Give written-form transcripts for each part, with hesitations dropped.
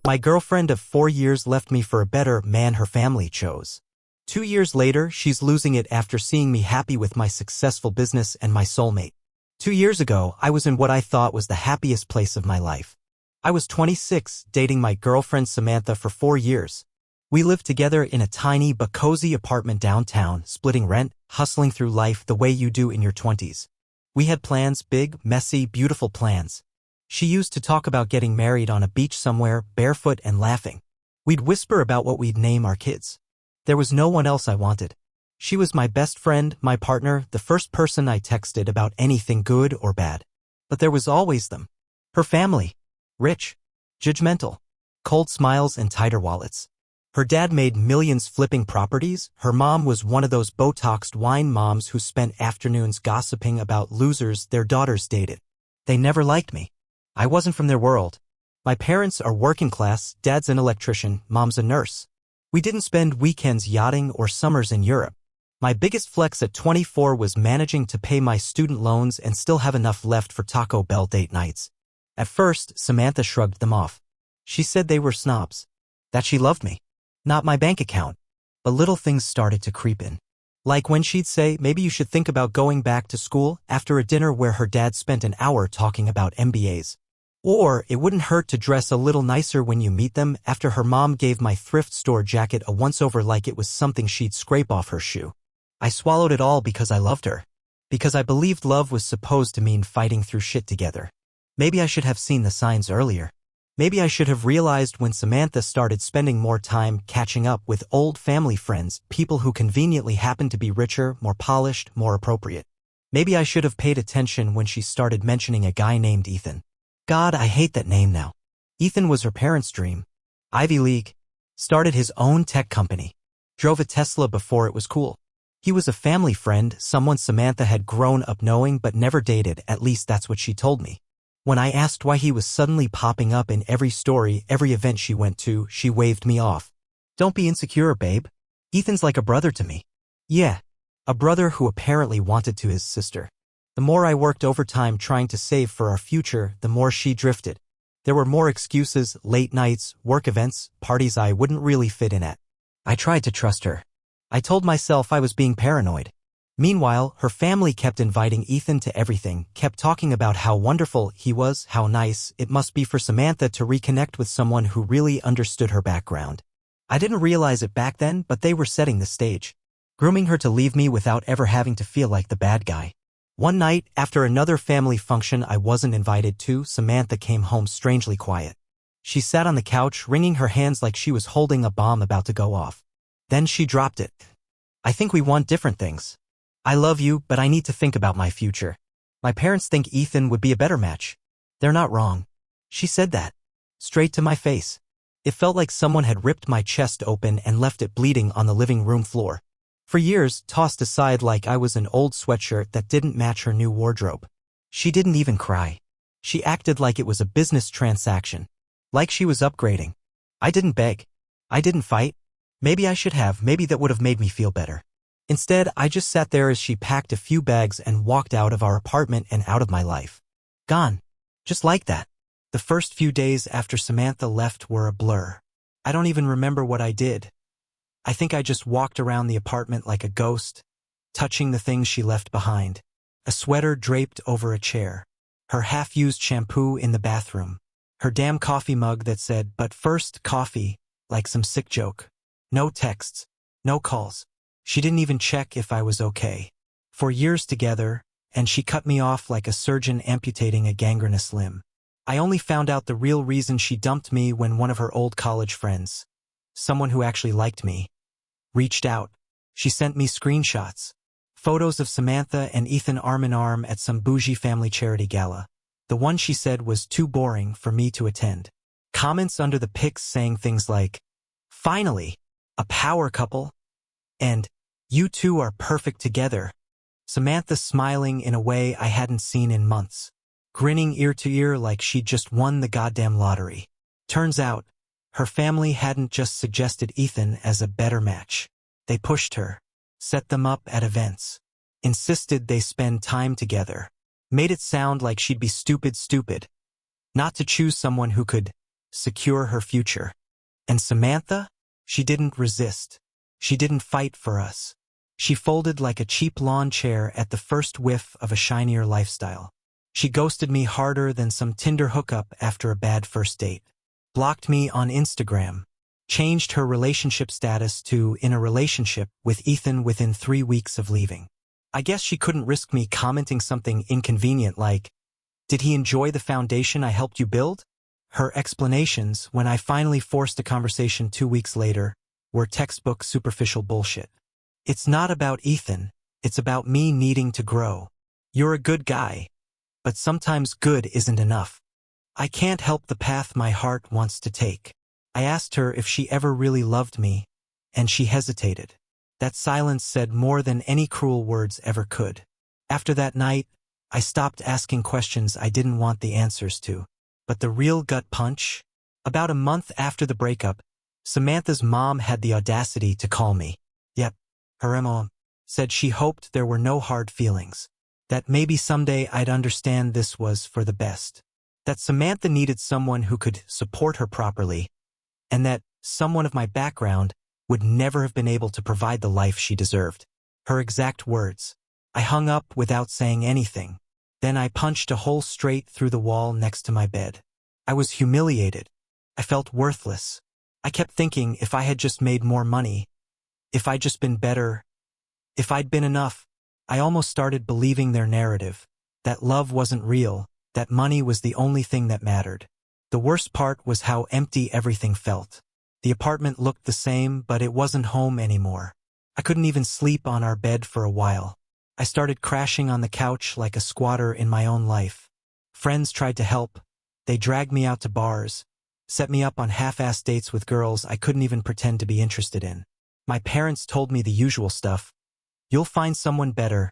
My girlfriend of 4 years left me for a better man her family chose. 2 years later, she's losing it after seeing me happy with my successful business and my soulmate. 2 years ago, I was in what I thought was the happiest place of my life. I was 26, dating my girlfriend Samantha for 4 years. We lived together in a tiny but cozy apartment downtown, splitting rent, hustling through life the way you do in your 20s. We had plans, big, messy, beautiful plans. She used to talk about getting married on a beach somewhere, barefoot and laughing. We'd whisper about what we'd name our kids. There was no one else I wanted. She was my best friend, my partner, the first person I texted about anything good or bad. But there was always them. Her family. Rich. Judgmental. Cold smiles and tighter wallets. Her dad made millions flipping properties. Her mom was one of those Botoxed wine moms who spent afternoons gossiping about losers their daughters dated. They never liked me. I wasn't from their world. My parents are working class, dad's an electrician, mom's a nurse. We didn't spend weekends yachting or summers in Europe. My biggest flex at 24 was managing to pay my student loans and still have enough left for Taco Bell date nights. At first, Samantha shrugged them off. She said they were snobs. That she loved me. Not my bank account. But little things started to creep in. Like when she'd say, maybe you should think about going back to school after a dinner where her dad spent an hour talking about MBAs. Or it wouldn't hurt to dress a little nicer when you meet them after her mom gave my thrift store jacket a once-over like it was something she'd scrape off her shoe. I swallowed it all because I loved her. Because I believed love was supposed to mean fighting through shit together. Maybe I should have seen the signs earlier. Maybe I should have realized when Samantha started spending more time catching up with old family friends, people who conveniently happened to be richer, more polished, more appropriate. Maybe I should have paid attention when she started mentioning a guy named Ethan. God, I hate that name now. Ethan was her parents' dream. Ivy League. Started his own tech company. Drove a Tesla before it was cool. He was a family friend, someone Samantha had grown up knowing but never dated, at least that's what she told me. When I asked why he was suddenly popping up in every story, every event she went to, she waved me off. Don't be insecure, babe. Ethan's like a brother to me. Yeah, a brother who apparently wanted to his sister. The more I worked overtime trying to save for our future, the more she drifted. There were more excuses, late nights, work events, parties I wouldn't really fit in at. I tried to trust her. I told myself I was being paranoid. Meanwhile, her family kept inviting Ethan to everything, kept talking about how wonderful he was, how nice it must be for Samantha to reconnect with someone who really understood her background. I didn't realize it back then, but they were setting the stage. Grooming her to leave me without ever having to feel like the bad guy. One night, after another family function I wasn't invited to, Samantha came home strangely quiet. She sat on the couch, wringing her hands like she was holding a bomb about to go off. Then she dropped it. I think we want different things. I love you, but I need to think about my future. My parents think Ethan would be a better match. They're not wrong. She said that. Straight to my face. It felt like someone had ripped my chest open and left it bleeding on the living room floor. For years, tossed aside like I was an old sweatshirt that didn't match her new wardrobe. She didn't even cry. She acted like it was a business transaction. Like she was upgrading. I didn't beg. I didn't fight. Maybe I should have, maybe that would have made me feel better. Instead, I just sat there as she packed a few bags and walked out of our apartment and out of my life. Gone. Just like that. The first few days after Samantha left were a blur. I don't even remember what I did. I think I just walked around the apartment like a ghost, touching the things she left behind. A sweater draped over a chair. Her half-used shampoo in the bathroom. Her damn coffee mug that said, "But first, coffee," like some sick joke. No texts. No calls. She didn't even check if I was okay. For years together, and she cut me off like a surgeon amputating a gangrenous limb. I only found out the real reason she dumped me when one of her old college friends, someone who actually liked me, reached out. She sent me screenshots. Photos of Samantha and Ethan arm in arm at some bougie family charity gala. The one she said was too boring for me to attend. Comments under the pics saying things like, "Finally, a power couple," and "You two are perfect together." Samantha smiling in a way I hadn't seen in months. Grinning ear to ear like she'd just won the goddamn lottery. Turns out, her family hadn't just suggested Ethan as a better match. They pushed her, set them up at events, insisted they spend time together, made it sound like she'd be stupid not to choose someone who could secure her future. And Samantha? She didn't resist. She didn't fight for us. She folded like a cheap lawn chair at the first whiff of a shinier lifestyle. She ghosted me harder than some Tinder hookup after a bad first date. Blocked me on Instagram. Changed her relationship status to in a relationship with Ethan within 3 weeks of leaving. I guess she couldn't risk me commenting something inconvenient like, "Did he enjoy the foundation I helped you build?" Her explanations, when I finally forced a conversation 2 weeks later, were textbook superficial bullshit. "It's not about Ethan, it's about me needing to grow. You're a good guy, but sometimes good isn't enough. I can't help the path my heart wants to take." I asked her if she ever really loved me, and she hesitated. That silence said more than any cruel words ever could. After that night, I stopped asking questions I didn't want the answers to. But the real gut punch? About a month after the breakup, Samantha's mom had the audacity to call me. Yep, her mom said she hoped there were no hard feelings. That maybe someday I'd understand this was for the best. That Samantha needed someone who could support her properly, and that someone of my background would never have been able to provide the life she deserved. Her exact words. I hung up without saying anything. Then I punched a hole straight through the wall next to my bed. I was humiliated. I felt worthless. I kept thinking if I had just made more money, if I'd just been better, if I'd been enough. I almost started believing their narrative, that love wasn't real, that money was the only thing that mattered. The worst part was how empty everything felt. The apartment looked the same, but it wasn't home anymore. I couldn't even sleep on our bed for a while. I started crashing on the couch like a squatter in my own life. Friends tried to help. They dragged me out to bars, set me up on half-assed dates with girls I couldn't even pretend to be interested in. My parents told me the usual stuff. You'll find someone better.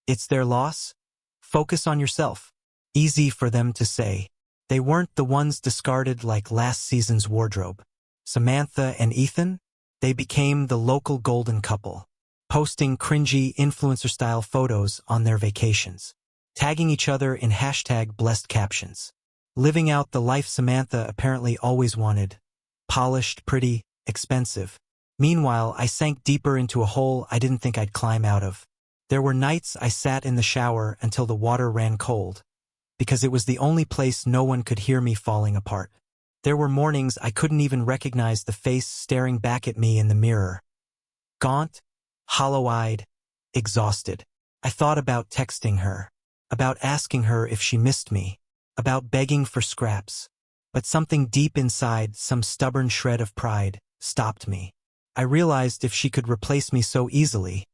It's their loss. Focus on yourself. Easy for them to say. They weren't the ones discarded like last season's wardrobe. Samantha and Ethan? They became the local golden couple, posting cringy influencer-style photos on their vacations, tagging each other in #blessed captions, living out the life Samantha apparently always wanted, polished, pretty, expensive. Meanwhile, I sank deeper into a hole I didn't think I'd climb out of. There were nights I sat in the shower until the water ran cold, because it was the only place no one could hear me falling apart. There were mornings I couldn't even recognize the face staring back at me in the mirror. Gaunt, hollow-eyed, exhausted. I thought about texting her, about asking her if she missed me, about begging for scraps. But something deep inside, some stubborn shred of pride, stopped me. I realized if she could replace me so easily,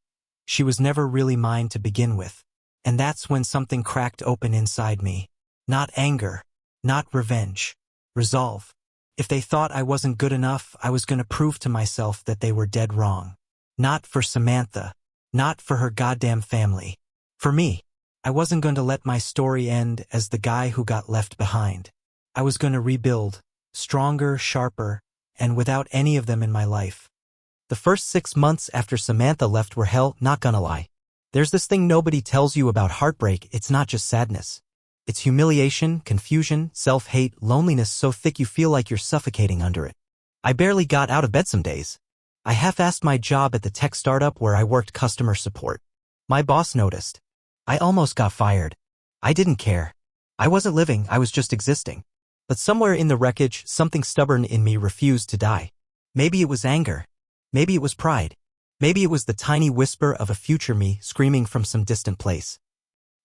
she was never really mine to begin with. And that's when something cracked open inside me. Not anger, not revenge. Resolve. If they thought I wasn't good enough, I was going to prove to myself that they were dead wrong. Not for Samantha. Not for her goddamn family. For me. I wasn't going to let my story end as the guy who got left behind. I was going to rebuild, stronger, sharper, and without any of them in my life. The first 6 months after Samantha left were hell, not gonna lie. There's this thing nobody tells you about heartbreak. It's not just sadness. It's humiliation, confusion, self-hate, loneliness so thick you feel like you're suffocating under it. I barely got out of bed some days. I half-assed my job at the tech startup where I worked customer support. My boss noticed. I almost got fired. I didn't care. I wasn't living, I was just existing. But somewhere in the wreckage, something stubborn in me refused to die. Maybe it was anger. Maybe it was pride. Maybe it was the tiny whisper of a future me screaming from some distant place.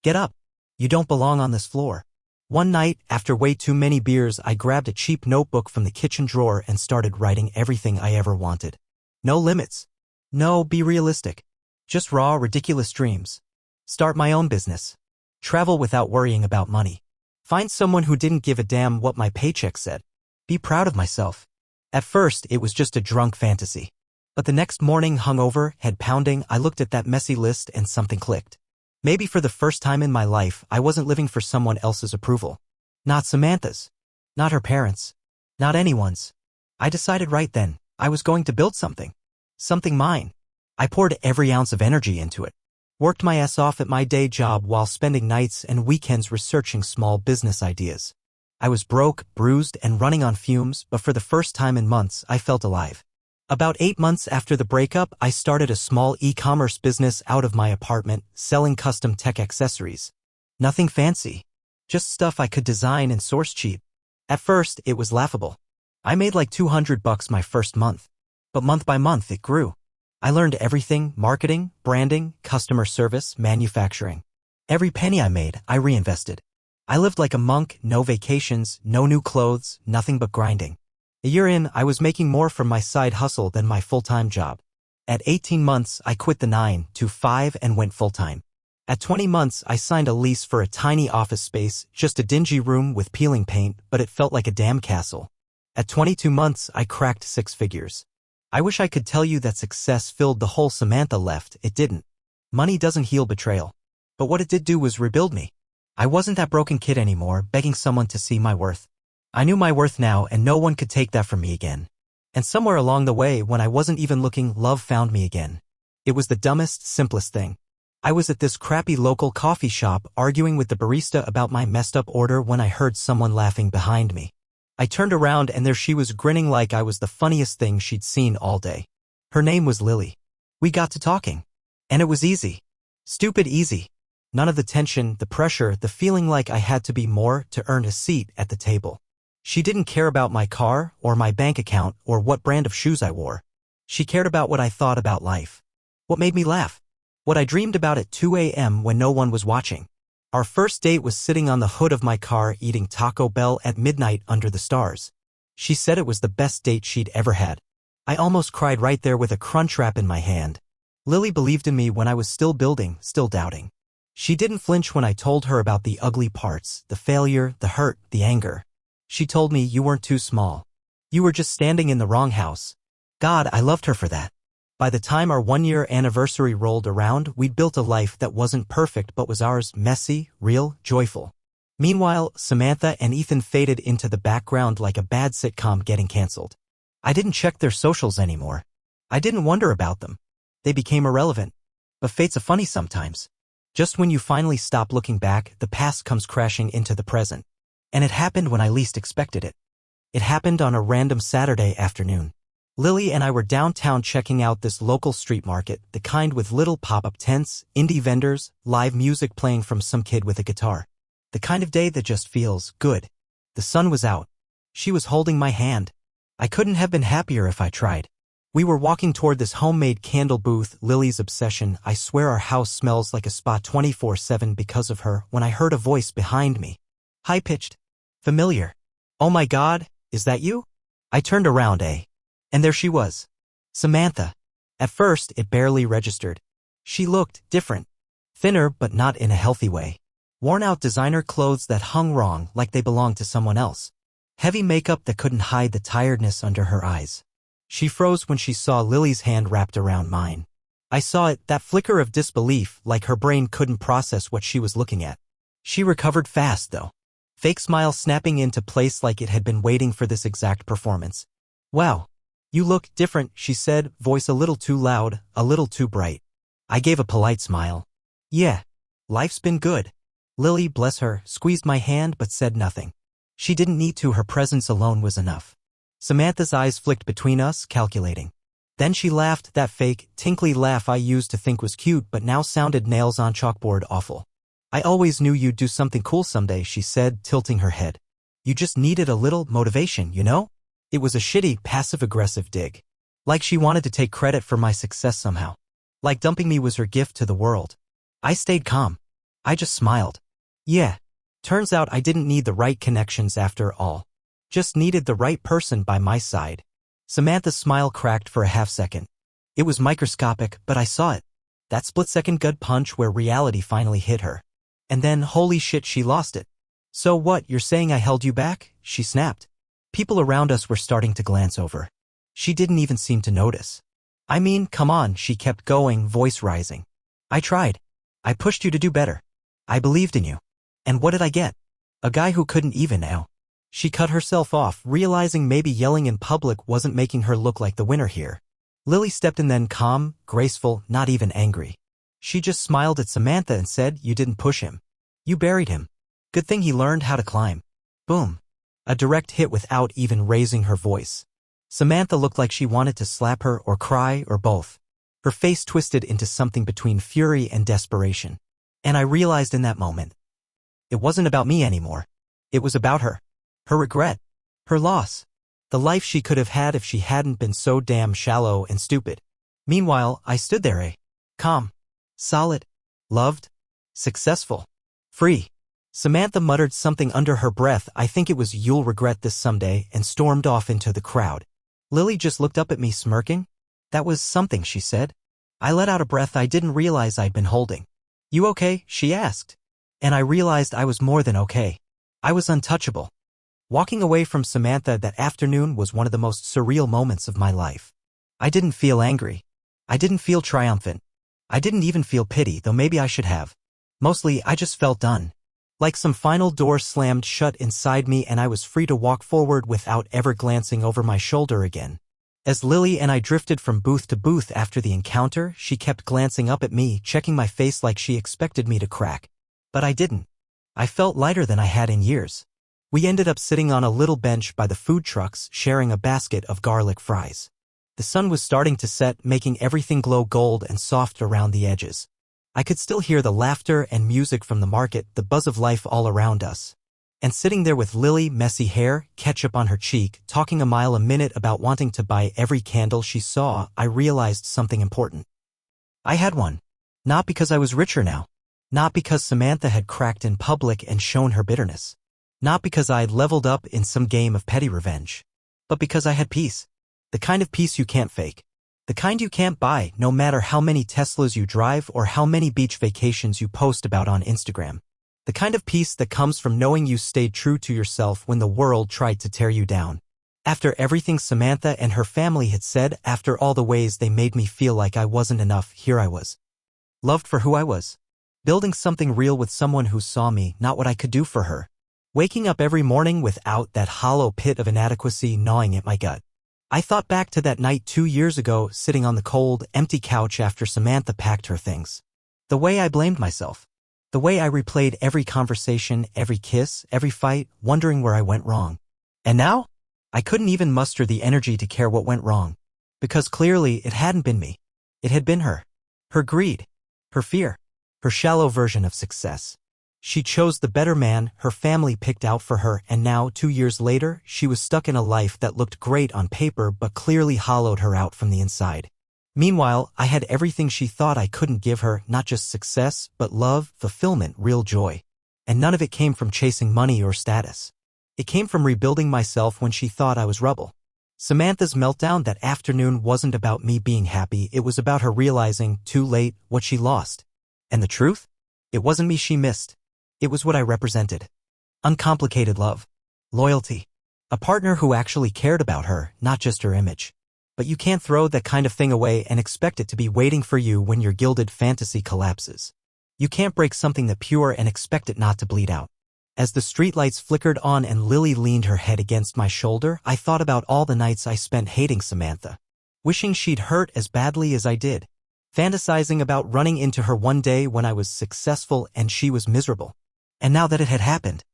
Get up. You don't belong on this floor. One night, after way too many beers, I grabbed a cheap notebook from the kitchen drawer and started writing everything I ever wanted. No limits. No, be realistic. Just raw, ridiculous dreams. Start my own business. Travel without worrying about money. Find someone who didn't give a damn what my paycheck said. Be proud of myself. At first, it was just a drunk fantasy. But the next morning, hungover, head pounding, I looked at that messy list and something clicked. Maybe for the first time in my life, I wasn't living for someone else's approval. Not Samantha's. Not her parents'. Not anyone's. I decided right then, I was going to build something. Something mine. I poured every ounce of energy into it. Worked my ass off at my day job while spending nights and weekends researching small business ideas. I was broke, bruised, and running on fumes, but for the first time in months, I felt alive. About 8 months after the breakup, I started a small e-commerce business out of my apartment, selling custom tech accessories. Nothing fancy. Just stuff I could design and source cheap. At first, it was laughable. I made like $200 my first month. But month by month, it grew. I learned everything: marketing, branding, customer service, manufacturing. Every penny I made, I reinvested. I lived like a monk, no vacations, no new clothes, nothing but grinding. A year in, I was making more from my side hustle than my full-time job. At 18 months, I quit the 9-to-5 and went full-time. At 20 months, I signed a lease for a tiny office space, just a dingy room with peeling paint, but it felt like a damn castle. At 22 months, I cracked 6 figures. I wish I could tell you that success filled the hole Samantha left. It didn't. Money doesn't heal betrayal. But what it did do was rebuild me. I wasn't that broken kid anymore, begging someone to see my worth. I knew my worth now, and no one could take that from me again. And somewhere along the way, when I wasn't even looking, love found me again. It was the dumbest, simplest thing. I was at this crappy local coffee shop arguing with the barista about my messed up order when I heard someone laughing behind me. I turned around and there she was, grinning like I was the funniest thing she'd seen all day. Her name was Lily. We got to talking. And it was easy. Stupid easy. None of the tension, the pressure, the feeling like I had to be more to earn a seat at the table. She didn't care about my car, or my bank account, or what brand of shoes I wore. She cared about what I thought about life. What made me laugh. What I dreamed about at 2 a.m. when no one was watching. Our first date was sitting on the hood of my car eating Taco Bell at midnight under the stars. She said it was the best date she'd ever had. I almost cried right there with a Crunchwrap in my hand. Lily believed in me when I was still building, still doubting. She didn't flinch when I told her about the ugly parts, the failure, the hurt, the anger. She told me, you weren't too small. You were just standing in the wrong house. God, I loved her for that. By the time our 1-year anniversary rolled around, we'd built a life that wasn't perfect but was ours, messy, real, joyful. Meanwhile, Samantha and Ethan faded into the background like a bad sitcom getting canceled. I didn't check their socials anymore. I didn't wonder about them. They became irrelevant. But fate's a funny sometimes. Just when you finally stop looking back, the past comes crashing into the present. And it happened when I least expected it. It happened on a random Saturday afternoon. Lily and I were downtown checking out this local street market, the kind with little pop-up tents, indie vendors, live music playing from some kid with a guitar. The kind of day that just feels good. The sun was out. She was holding my hand. I couldn't have been happier if I tried. We were walking toward this homemade candle booth, Lily's obsession. I swear our house smells like a spa 24/7 because of her, when I heard a voice behind me. High-pitched. Familiar. Oh my God, is that you? I turned around, and there she was. Samantha. At first, it barely registered. She looked different. Thinner, but not in a healthy way. Worn-out designer clothes that hung wrong, like they belonged to someone else. Heavy makeup that couldn't hide the tiredness under her eyes. She froze when she saw Lily's hand wrapped around mine. I saw it, that flicker of disbelief, like her brain couldn't process what she was looking at. She recovered fast, though. Fake smile snapping into place like it had been waiting for this exact performance. Wow. You look different, she said, voice a little too loud, a little too bright. I gave a polite smile. Yeah. Life's been good. Lily, bless her, squeezed my hand but said nothing. She didn't need to, her presence alone was enough. Samantha's eyes flicked between us, calculating. Then she laughed, that fake, tinkly laugh I used to think was cute but now sounded nails on chalkboard awful. I always knew you'd do something cool someday, she said, tilting her head. You just needed a little motivation, you know? It was a shitty, passive-aggressive dig. Like she wanted to take credit for my success somehow. Like dumping me was her gift to the world. I stayed calm. I just smiled. Yeah. Turns out I didn't need the right connections after all. Just needed the right person by my side. Samantha's smile cracked for a half-second. It was microscopic, but I saw it. That split-second gut punch where reality finally hit her. And then, holy shit, she lost it. So what, you're saying I held you back? She snapped. People around us were starting to glance over. She didn't even seem to notice. I mean, come on, she kept going, voice rising. I tried. I pushed you to do better. I believed in you. And what did I get? A guy who couldn't even now. She cut herself off, realizing maybe yelling in public wasn't making her look like the winner here. Lily stepped in then, calm, graceful, not even angry. She just smiled at Samantha and said, you didn't push him. You buried him. Good thing he learned how to climb. Boom. A direct hit without even raising her voice. Samantha looked like she wanted to slap her or cry or both. Her face twisted into something between fury and desperation. And I realized in that moment, it wasn't about me anymore. It was about her. Her regret. Her loss. The life she could have had if she hadn't been so damn shallow and stupid. Meanwhile, I stood there, calm, solid, loved, successful, free. Samantha muttered something under her breath, I think it was "you'll regret this someday," and stormed off into the crowd. Lily just looked up at me smirking. That was something she said. I let out a breath I didn't realize I'd been holding. You okay? She asked. And I realized I was more than okay. I was untouchable. Walking away from Samantha that afternoon was one of the most surreal moments of my life. I didn't feel angry. I didn't feel triumphant. I didn't even feel pity, though maybe I should have. Mostly, I just felt done. Like some final door slammed shut inside me and I was free to walk forward without ever glancing over my shoulder again. As Lily and I drifted from booth to booth after the encounter, she kept glancing up at me, checking my face like she expected me to crack. But I didn't. I felt lighter than I had in years. We ended up sitting on a little bench by the food trucks, sharing a basket of garlic fries. The sun was starting to set, making everything glow gold and soft around the edges. I could still hear the laughter and music from the market, the buzz of life all around us. And sitting there with Lily, messy hair, ketchup on her cheek, talking a mile a minute about wanting to buy every candle she saw, I realized something important. I had one. Not because I was richer now. Not because Samantha had cracked in public and shown her bitterness. Not because I'd leveled up in some game of petty revenge. But because I had peace. The kind of peace you can't fake. The kind you can't buy, no matter how many Teslas you drive or how many beach vacations you post about on Instagram. The kind of peace that comes from knowing you stayed true to yourself when the world tried to tear you down. After everything Samantha and her family had said, after all the ways they made me feel like I wasn't enough, here I was. Loved for who I was. Building something real with someone who saw me, not what I could do for her. Waking up every morning without that hollow pit of inadequacy gnawing at my gut. I thought back to that night 2 years ago, sitting on the cold, empty couch after Samantha packed her things. The way I blamed myself. The way I replayed every conversation, every kiss, every fight, wondering where I went wrong. And now? I couldn't even muster the energy to care what went wrong. Because clearly it hadn't been me. It had been her. Her greed. Her fear. Her shallow version of success. She chose the better man her family picked out for her, and now, 2 years later, she was stuck in a life that looked great on paper but clearly hollowed her out from the inside. Meanwhile, I had everything she thought I couldn't give her, not just success, but love, fulfillment, real joy. And none of it came from chasing money or status. It came from rebuilding myself when she thought I was rubble. Samantha's meltdown that afternoon wasn't about me being happy, it was about her realizing, too late, what she lost. And the truth? It wasn't me she missed. It was what I represented. Uncomplicated love. Loyalty. A partner who actually cared about her, not just her image. But you can't throw that kind of thing away and expect it to be waiting for you when your gilded fantasy collapses. You can't break something that pure and expect it not to bleed out. As the streetlights flickered on and Lily leaned her head against my shoulder, I thought about all the nights I spent hating Samantha. Wishing she'd hurt as badly as I did. Fantasizing about running into her one day when I was successful and she was miserable. And now that it had happened,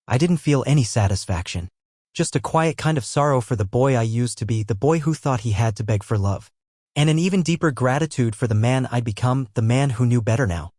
I didn't feel any satisfaction. Just a quiet kind of sorrow for the boy I used to be, the boy who thought he had to beg for love. And an even deeper gratitude for the man I'd become, the man who knew better now.